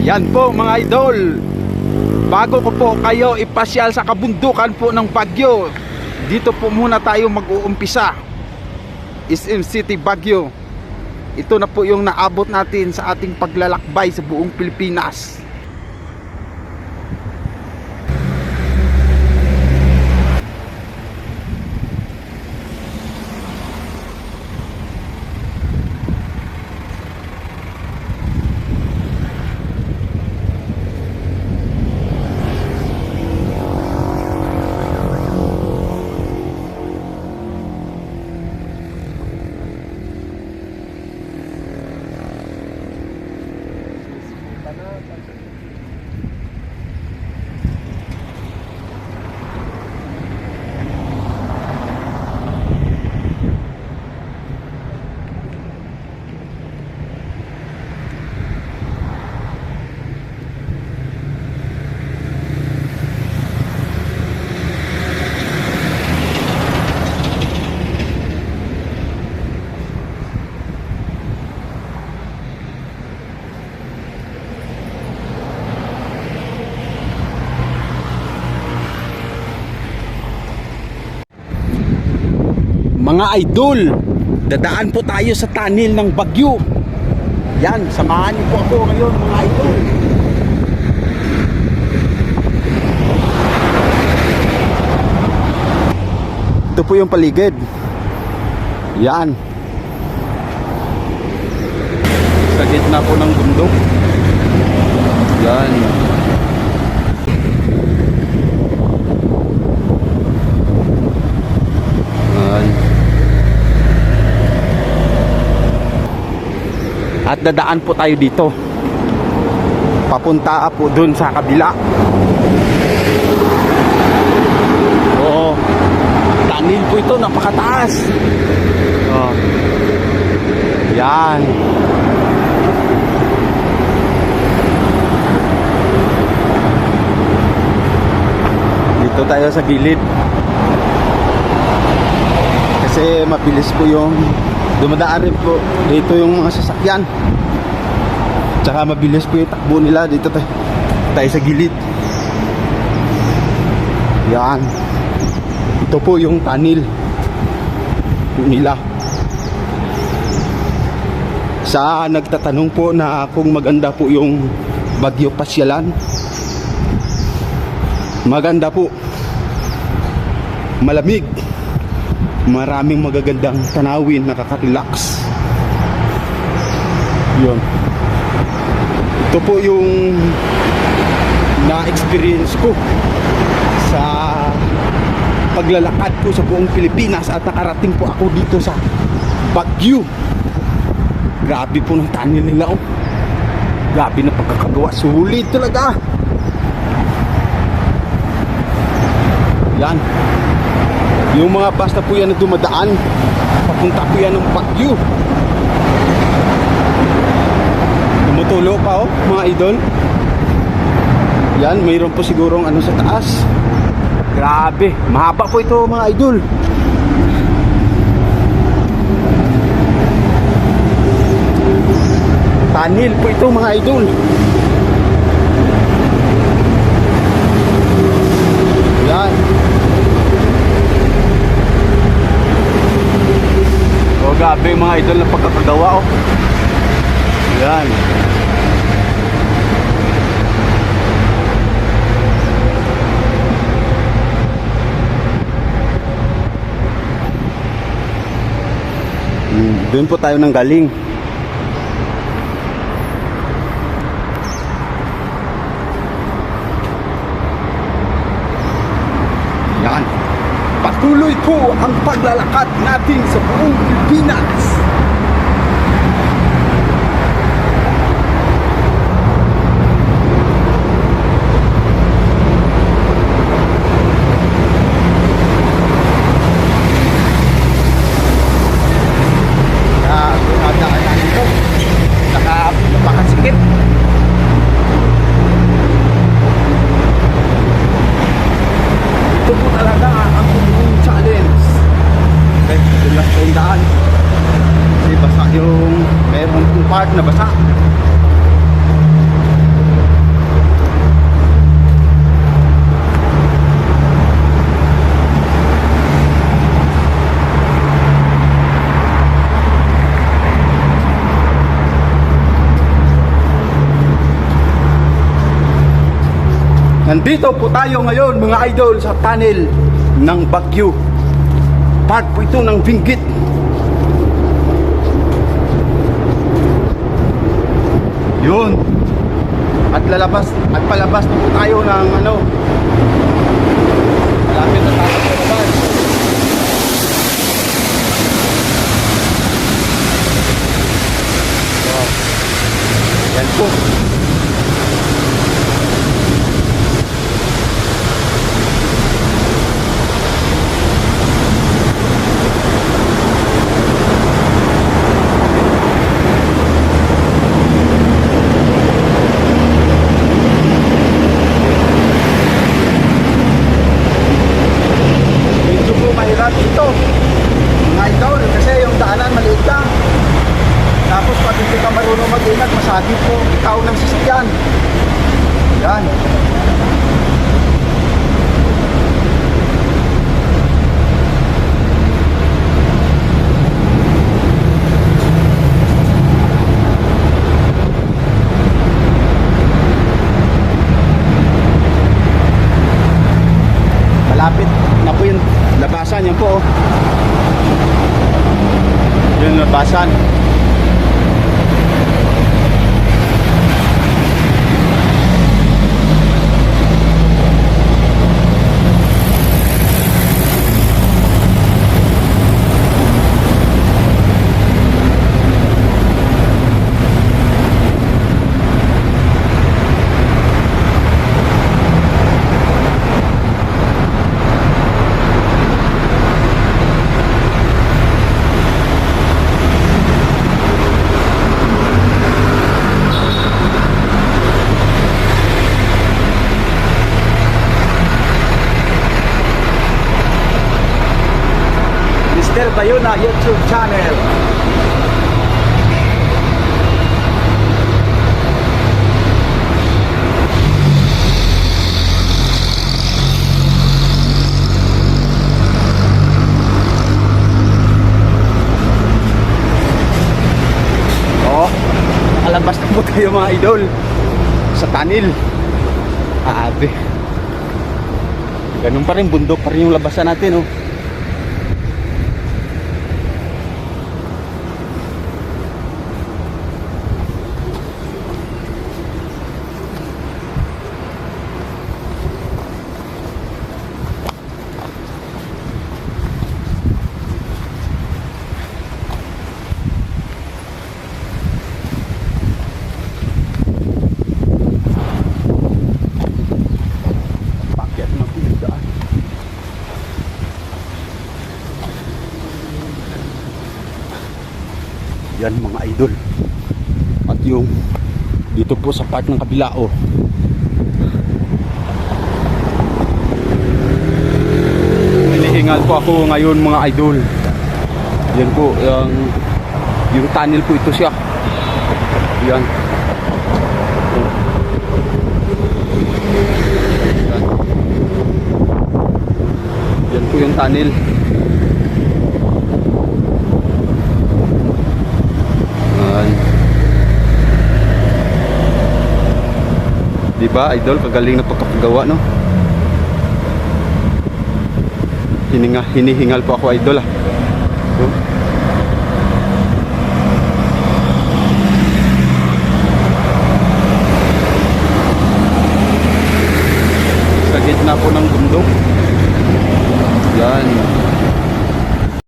Yan po mga idol, bago ko po kayo ipasyal sa kabundukan po ng Baguio, dito po muna tayo mag-uumpisa. SM City, Baguio. Ito na po yung naabot natin sa ating paglalakbay sa buong Pilipinas. Mga idol, dadaan po tayo sa tunnel ng Baguio. Yan, samahan niyo po ako ngayon mga idol. Ito po yung paligid. Yan. Sa gitna po ng bundok. Yan. At dadaan po tayo dito papunta po dun sa kabila. Oo, tunnel po ito, napakataas. Oh. Yan. Dito tayo sa gilid kasi mabilis po yung dumadaan rin po dito yung mga sasakyan, tsaka mabilis po yung takbo nila. Dito tayo sa gilid. Yan, ito po yung tunnel po nila. Sa nagtatanong po na kung maganda po yung Baguio pasyalan, maganda po, malamig, maraming magagandang tanawin, nakaka-relax. Yun, ito po yung na-experience ko sa paglalakad ko sa buong Pilipinas at nakarating po ako dito sa Baguio. Grabe po ng tunnel nila, oh. Grabe na pagkakagawa, sulit talaga. Yan, yung mga bus na po yan na dumadaan, papunta po yan ng Baguio. Tumutulo pa, oh mga idol. Yan, mayroon po sigurong ano sa taas. Grabe, mahaba po ito mga idol. Tunnel po ito mga idol. Yan. O, grabe yung mga idol na pagkakagawa, oh. Yan. Doon po tayo nang galing. Yan. Patuloy po ang paglalakad natin sa buong Pilipinas. Napakasikip. Ito po talaga ang buong challenge. Okay, ito lang po yung daan. Nandito po tayo ngayon mga idol sa tunnel ng Baguio. Part po ito ng Benguet. Yun. At palabas na po tayo ng ano. Malapit na tayo sa labas. Wow. Yan po. Dito mga idol kasi yung daanan maliit lang, tapos pag hindi ka marunong mag-ingat masagip po ikaw ng sasakyan. Yan. Malapit na po yung labasan, yan po. Yung labasan. Del Bayona YouTube channel. Oh, nakalabas na po tayo mga idol sa tunnel. Abe. Ganun pa rin, bundok pa rin yung labasan natin, oh. Yan mga idol. At yung dito po sa part ng kabila, oh. Hinihingal po ako ngayon mga idol. Yan po yung tunnel po ito siya. Yan. Yan po yung tunnel. Diba idol, kagaling na pagkakagawa, no? Hinihingal po ako idol, ah. So, sa gitna po ng bundok. Yan.